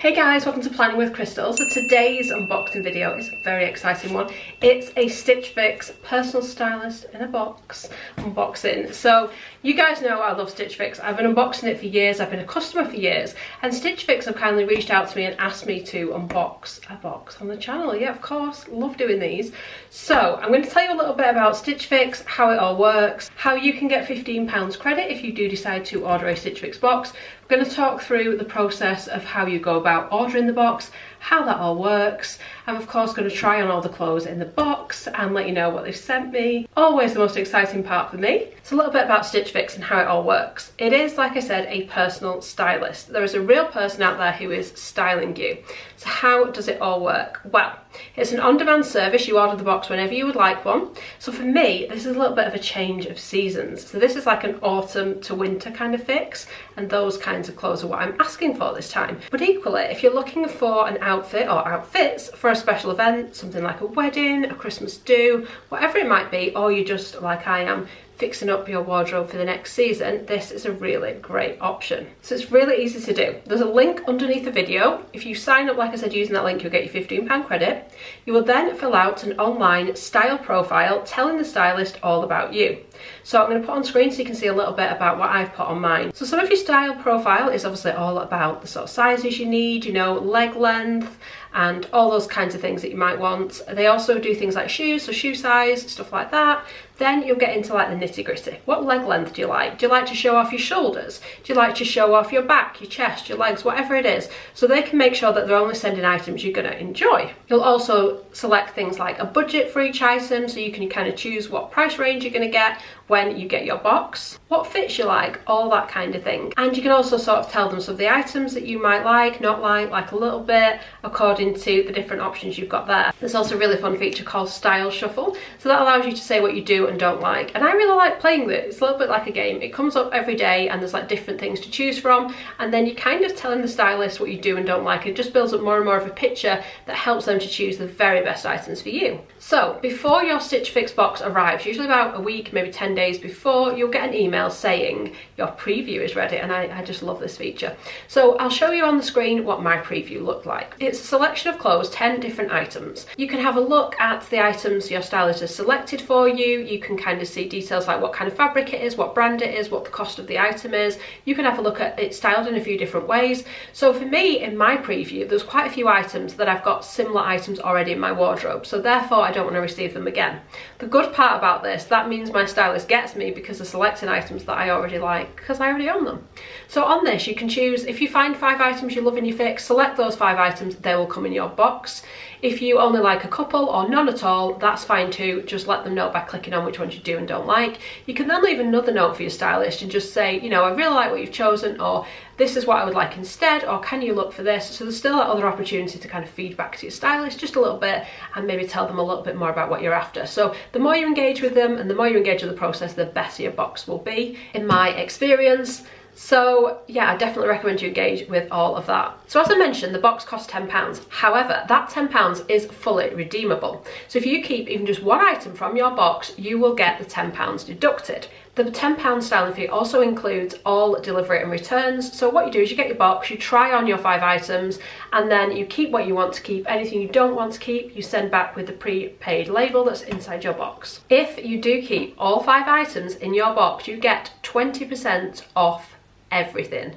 Hey guys, welcome to Planning with Crystal. So today's unboxing video is a very exciting one. It's a Stitch Fix personal stylist in a box unboxing. So you guys know I love Stitch Fix. I've been unboxing it for years, I've been a customer for years, and Stitch Fix have kindly reached out to me and asked me to unbox a box on the channel. Yeah, of course, love doing these. So I'm going to tell you a little bit about Stitch Fix, how it all works, how you can get £15 credit if you do decide to order a Stitch Fix box. We're going to talk through the process of how you go about ordering the box, how that all works. I'm of course going to try on all the clothes in the box and let you know what they've sent me. Always the most exciting part for me. So a little bit about Stitch Fix and how it all works. It is, like I said, a personal stylist. There is a real person out there who is styling you. So how does it all work? Well, it's an on-demand service. You order the box whenever you would like one. So for me, this is a little bit of a change of seasons. So this is like an autumn to winter kind of fix, and those kinds of clothes are what I'm asking for this time. But equally, if you're looking for an outfit or outfits for a special event, something like a wedding, a Christmas do, whatever it might be, or you just, like I am, fixing up your wardrobe for the next season, this is a really great option. So it's really easy to do. There's a link underneath the video. If you sign up, like I said, using that link, you'll get your £15 credit. You will then fill out an online style profile telling the stylist all about you. So I'm going to put on screen so you can see a little bit about what I've put on mine. So some of your style profile is obviously all about the sort of sizes you need, you know, leg length, and all those kinds of things that you might want. They also do things like shoes, so shoe size, stuff like that. Then you'll get into like the nitty gritty. What leg length do you like? Do you like to show off your shoulders? Do you like to show off your back, your chest, your legs, whatever it is? So they can make sure that they're only sending items you're gonna enjoy. You'll also select things like a budget for each item, so you can kind of choose what price range you're gonna get when you get your box, what fits you like, all that kind of thing. And you can also sort of tell them some of the items that you might like, not like a little bit, according to the different options you've got there. There's also a really fun feature called Style Shuffle. So that allows you to say what you do and don't like. And I really like playing this. It's a little bit like a game. It comes up every day and there's like different things to choose from. And then you're kind of telling the stylist what you do and don't like. It just builds up more and more of a picture that helps them to choose the very best items for you. So before your Stitch Fix box arrives, usually about a week, maybe 10 days before, you'll get an email saying your preview is ready, and I just love this feature. So I'll show you on the screen what my preview looked like. It's a selection of clothes, 10 different items. You can have a look at the items your stylist has selected for you. You can kind of see details like what kind of fabric it is, what brand it is, what the cost of the item is. You can have a look at it styled in a few different ways. So for me, in my preview, there's quite a few items that I've got similar items already in my wardrobe, so therefore I don't want to receive them again. The good part about this, that means my stylist gets me because they're selecting items that I already like because I already own them. So on this you can choose, if you find 5 items you love in your fix, select those 5 items, they will come in your box. If you only like a couple or none at all, that's fine too. Just let them know by clicking on which ones you do and don't like. You can then leave another note for your stylist and just say, you know, I really like what you've chosen, or this is what I would like instead, or can you look for this? So there's still that other opportunity to kind of feedback to your stylist just a little bit and maybe tell them a little bit more about what you're after. So the more you engage with them and the more you engage with the process, the better your box will be, in my experience. So yeah, I definitely recommend you engage with all of that. So as I mentioned, the box costs £10. However, that £10 is fully redeemable. So if you keep even just one item from your box, you will get the £10 deducted. The £10 styling fee also includes all delivery and returns. So what you do is you get your box, you try on your 5 items, and then you keep what you want to keep. Anything you don't want to keep, you send back with the prepaid label that's inside your box. If you do keep all 5 items in your box, you get 20% off everything.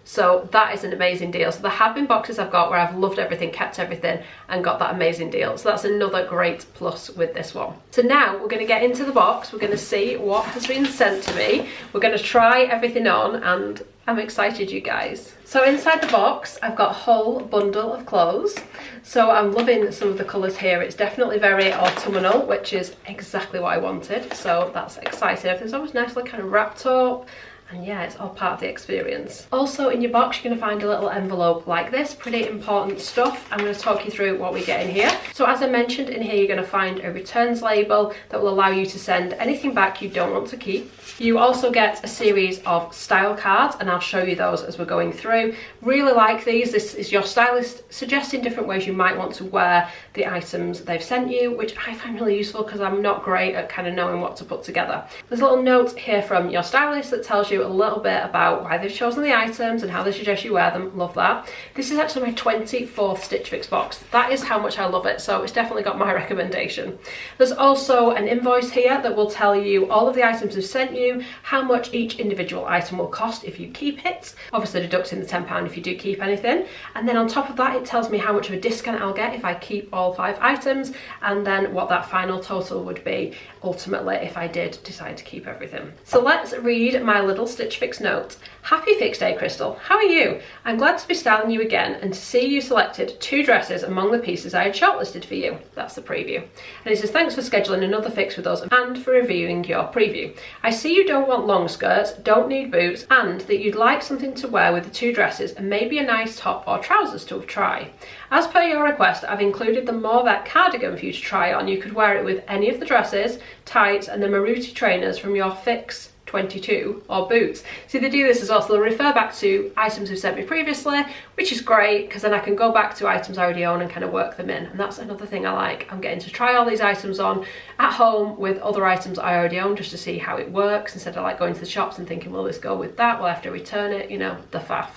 So that is an amazing deal. So there have been boxes I've got where I've loved everything, kept everything, and got that amazing deal. So that's another great plus with this one. So now we're going to get into the box. We're going to see what has been sent to me. We're going to try everything on, and I'm excited, you guys. So inside the box, I've got a whole bundle of clothes. So I'm loving some of the colours here. It's definitely very autumnal, which is exactly what I wanted. So that's exciting. Everything's always nicely kind of wrapped up. And yeah, it's all part of the experience. Also in your box, you're going to find a little envelope like this, pretty important stuff. I'm going to talk you through what we get in here. So as I mentioned, in here you're going to find a returns label that will allow you to send anything back you don't want to keep. You also get a series of style cards, and I'll show you those as we're going through. Really like these. This is your stylist suggesting different ways you might want to wear the items they've sent you, which I find really useful because I'm not great at kind of knowing what to put together. There's a little note here from your stylist that tells you you a little bit about why they've chosen the items and how they suggest you wear them. Love that. This is actually my 24th Stitch Fix box. That is how much I love it, so it's definitely got my recommendation. There's also an invoice here that will tell you all of the items they've sent you, how much each individual item will cost if you keep it, obviously deducting the £10 if you do keep anything, and then on top of that it tells me how much of a discount I'll get if I keep all 5 items, and then what that final total would be ultimately if I did decide to keep everything. So let's read my little Stitch Fix note. Happy Fix Day, Crystal. How are you? I'm glad to be styling you again and to see you selected 2 dresses among the pieces I had shortlisted for you. That's the preview. And it says, thanks for scheduling another fix with us and for reviewing your preview. I see you don't want long skirts, don't need boots, and that you'd like something to wear with the 2 dresses and maybe a nice top or trousers to try. As per your request, I've included the Morvet cardigan for you to try on. You could wear it with any of the dresses, tights and the Maruti trainers from your Fix 22 or boots. See, they do this as well, so they'll refer back to items they've sent me previously, which is great because then I can go back to items I already own and kind of work them in, and that's another thing I like. I'm getting to try all these items on at home with other items I already own just to see how it works, instead of like going to the shops and thinking, will this go with that, will I have to return it, you know, the faff.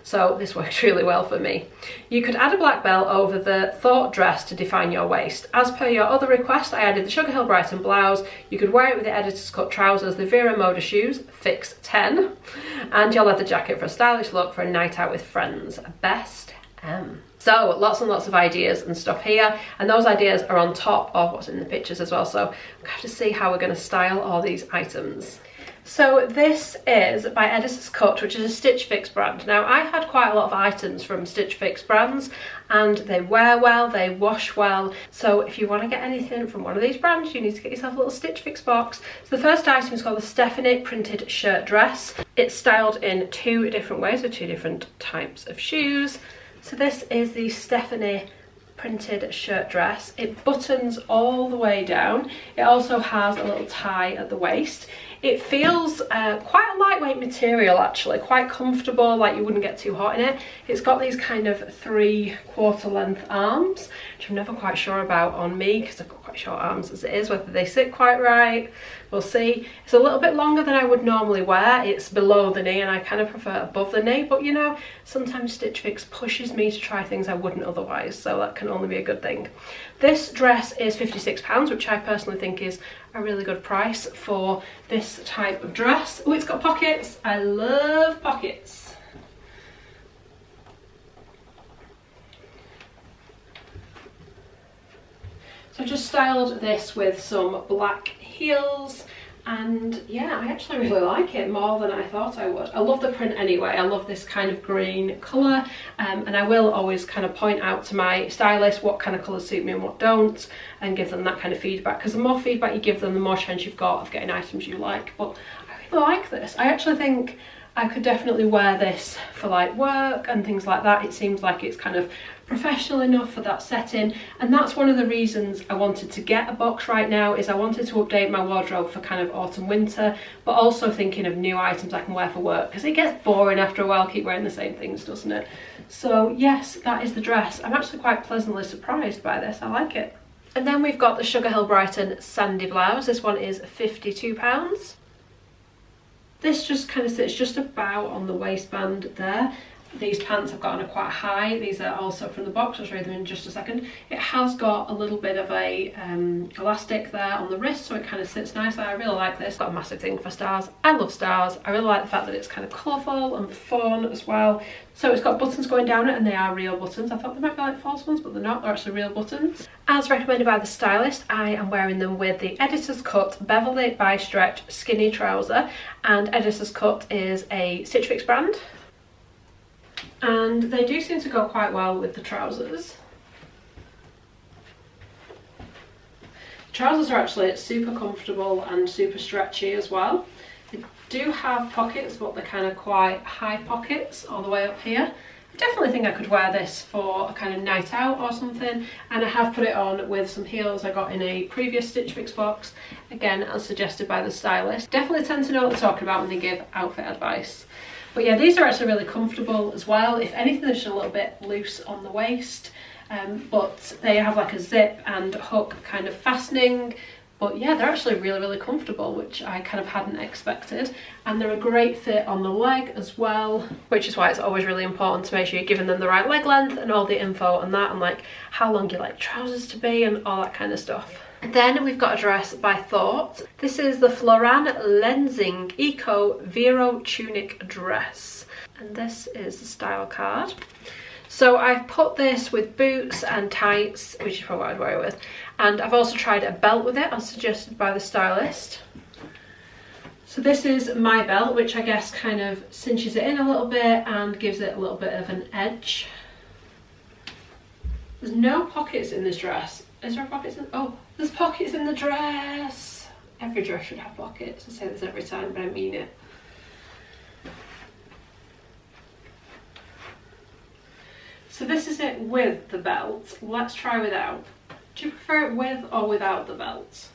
So this works really well for me. You could add a black belt over the thought dress to define your waist. As per your other request, I added the Sugar Hill Brighton blouse. You could wear it with the Editor's Cut trousers, the Vera Moda shoes, Fix 10, and your leather jacket for a stylish look for a night out with friends. Best M. So lots and lots of ideas and stuff here, and those ideas are on top of what's in the pictures as well, so we'll have to see how we're going to style all these items. So this is by Editor's Cut, which is a Stitch Fix brand. Now, I had quite a lot of items from Stitch Fix brands, and they wear well, they wash well. So if you want to get anything from one of these brands, you need to get yourself a little Stitch Fix box. So the first item is called the Stephanie printed shirt dress. It's styled in 2 different ways with 2 different types of shoes. So this is the Stephanie printed shirt dress. It buttons all the way down. It also has a little tie at the waist. It feels quite a lightweight material actually, quite comfortable, like you wouldn't get too hot in it. It's got these kind of 3/4 length arms, which I'm never quite sure about on me because I've got quite short arms as it is, whether they sit quite right, we'll see. It's a little bit longer than I would normally wear. It's below the knee and I kind of prefer above the knee, but you know, sometimes Stitch Fix pushes me to try things I wouldn't otherwise, so that can only be a good thing. This dress is £56, which I personally think is a really good price for this type of dress. Oh, it's got pockets. I love pockets. So I just styled this with some black heels, and yeah, I actually really like it more than I thought I would. I love the print anyway. I love this kind of green colour, and I will always kind of point out to my stylist what kind of colours suit me and what don't, and give them that kind of feedback, because the more feedback you give them, the more chance you've got of getting items you like. But I really like this. I actually think I could definitely wear this for like work and things like that. It seems like it's kind of professional enough for that setting, and that's one of the reasons I wanted to get a box right now, is I wanted to update my wardrobe for kind of autumn winter, but also thinking of new items I can wear for work, because it gets boring after a while, keep wearing the same things, doesn't it? So yes, that is the dress. I'm actually quite pleasantly surprised by this. I like it. And then we've got the Sugar Hill Brighton sandy blouse. This one is £52. This just kind of sits just about on the waistband there. These pants I've got on are quite high. These are also from the box. I'll show you them in just a second. It has got a little bit of a elastic there on the wrist, so it kind of sits nicely. I really like this. Got a massive thing for stars. I love stars. I really like the fact that it's kind of colourful and fun as well. So it's got buttons going down it, and they are real buttons. I thought they might be like false ones, but they're not. They're actually real buttons. As recommended by the stylist, I am wearing them with the Editor's Cut Beverly by Stretch skinny trouser, and Editor's Cut is a Stitch Fix brand. And they do seem to go quite well with the trousers. Trousers are actually super comfortable and super stretchy as well. They do have pockets, but they're kind of quite high pockets all the way up here. I definitely think I could wear this for a kind of night out or something, and I have put it on with some heels I got in a previous Stitch Fix box, again as suggested by the stylist. Definitely tend to know what they're talking about when they give outfit advice. But yeah, these are actually really comfortable as well. If anything, they're just a little bit loose on the waist, but they have like a zip and hook kind of fastening But yeah, they're actually really, really comfortable, which I kind of hadn't expected. And they're a great fit on the leg as well, which is why it's always really important to make sure you're giving them the right leg length and all the info on that, and like how long you like trousers to be and all that kind of stuff. Then we've got a dress by Thought. This is the Floran Lensing Eco Vero Tunic dress. And this is the style card. So I've put this with boots and tights, which is probably what I'd wear it with. And I've also tried a belt with it, as suggested by the stylist. So this is my belt, which I guess kind of cinches it in a little bit and gives it a little bit of an edge. There's no pockets in this dress. Is there pockets in? Oh, there's pockets in the dress. Every dress should have pockets. I say this every time, but I mean it. So this is it with the belt. Let's try without. Do you prefer it with or without the belt?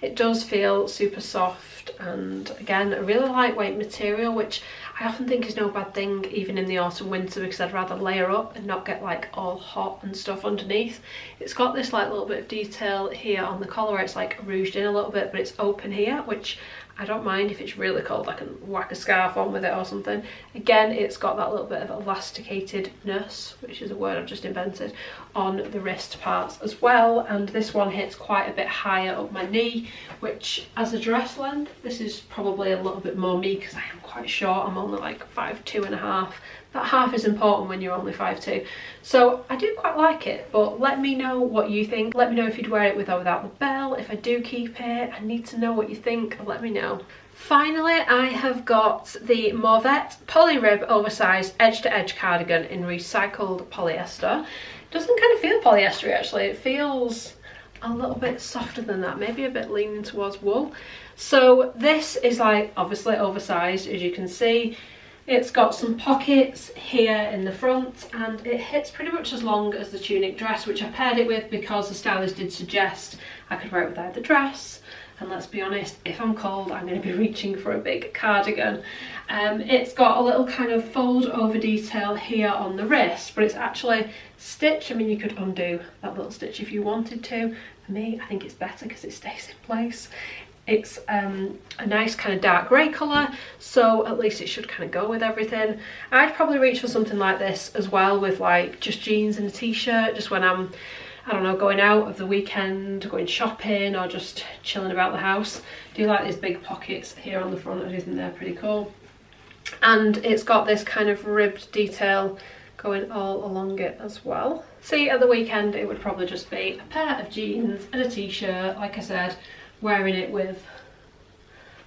It does feel super soft, and again, a really lightweight material, which I often think is no bad thing even in the autumn winter, because I'd rather layer up and not get like all hot and stuff underneath. It's got this like little bit of detail here on the collar where it's like rouged in a little bit, but it's open here, which I don't mind. If it's really cold, I can whack a scarf on with it or something. Again, it's got that little bit of elasticatedness, which is a word I've just invented, on the wrist parts as well. And this one hits quite a bit higher up my knee, which as a dress length, this is probably a little bit more me because I am quite short. I'm only like 5'2½". That half is important when you're only 5'2". So I do quite like it, but let me know what you think. Let me know if you'd wear it with or without the belt. If I do keep it, I need to know what you think. Let me know. Finally, I have got the Mauvette Polyrib oversized edge-to-edge cardigan in recycled polyester. It doesn't kind of feel polyester actually. It feels a little bit softer than that, maybe a bit leaning towards wool. So this is like obviously oversized, as you can see. It's got some pockets here in the front, and it hits pretty much as long as the tunic dress, which I paired it with because the stylist did suggest I could wear it without the dress. And let's be honest, if I'm cold, I'm going to be reaching for a big cardigan. It's got a little kind of fold over detail here on the wrist, but it's actually stitched. I mean, you could undo that little stitch if you wanted to. For me, I think it's better because it stays in place. It's a nice kind of dark grey colour, so at least it should kind of go with everything. I'd probably reach for something like this as well, with like just jeans and a t-shirt, just when I'm, I don't know, going out of the weekend, going shopping, or just chilling about the house. I do like these big pockets here on the front. I do think they're pretty cool. And it's got this kind of ribbed detail going all along it as well. See, at the weekend it would probably just be a pair of jeans and a t-shirt, like I said, wearing it with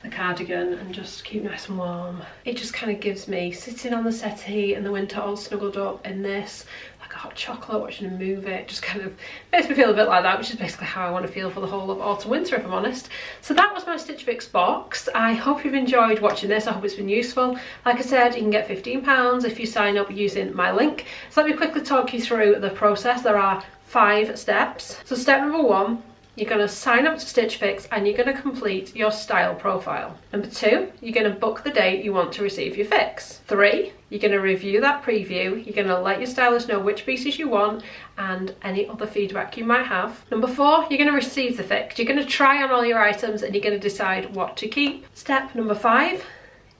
the cardigan and just keep nice and warm. It just kind of gives me sitting on the settee in the winter all snuggled up in this, like a hot chocolate, watching a movie. It just kind of makes me feel a bit like that, which is basically how I want to feel for the whole of autumn winter, if I'm honest. So that was my Stitch Fix box. I hope you've enjoyed watching this. I hope it's been useful. Like I said, you can get £15 if you sign up using my link. So let me quickly talk you through the process. There are 5 steps. So step number 1, you're going to sign up to Stitch Fix and you're going to complete your style profile. Number 2, you're going to book the date you want to receive your fix. 3, you're going to review that preview. You're going to let your stylist know which pieces you want and any other feedback you might have. Number 4, you're going to receive the fix. You're going to try on all your items and you're going to decide what to keep. Step number 5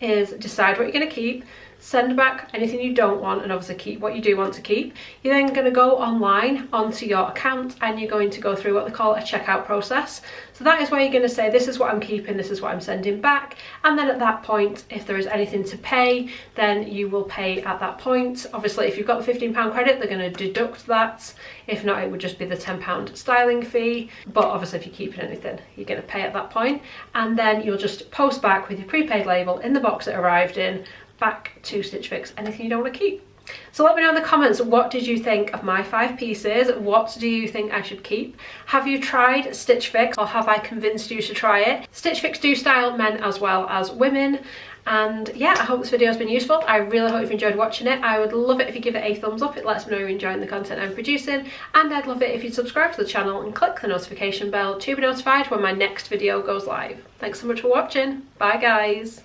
is decide what you're going to keep. Send back anything you don't want and obviously keep what you do want to keep. You're then going to go online onto your account and you're going to go through what they call a checkout process. So that is where you're going to say, this is what I'm keeping, this is what I'm sending back. And then at that point, if there is anything to pay, then you will pay at that point. Obviously, if you've got the £15 credit, they're going to deduct that. If not, it would just be the £10 styling fee. But obviously, if you're keeping anything, you're going to pay at that point. And then you'll just post back with your prepaid label in the box it arrived in, back to Stitch Fix anything you don't want to keep. So let me know in the comments, what did you think of my 5 pieces? What do you think I should keep? Have you tried Stitch Fix, or have I convinced you to try it? Stitch Fix do style men as well as women. And yeah, I hope this video has been useful. I really hope you've enjoyed watching it. I would love it if you give it a thumbs up. It lets me know you're enjoying the content I'm producing. And I'd love it if you'd subscribe to the channel and click the notification bell to be notified when my next video goes live. Thanks so much for watching. Bye guys.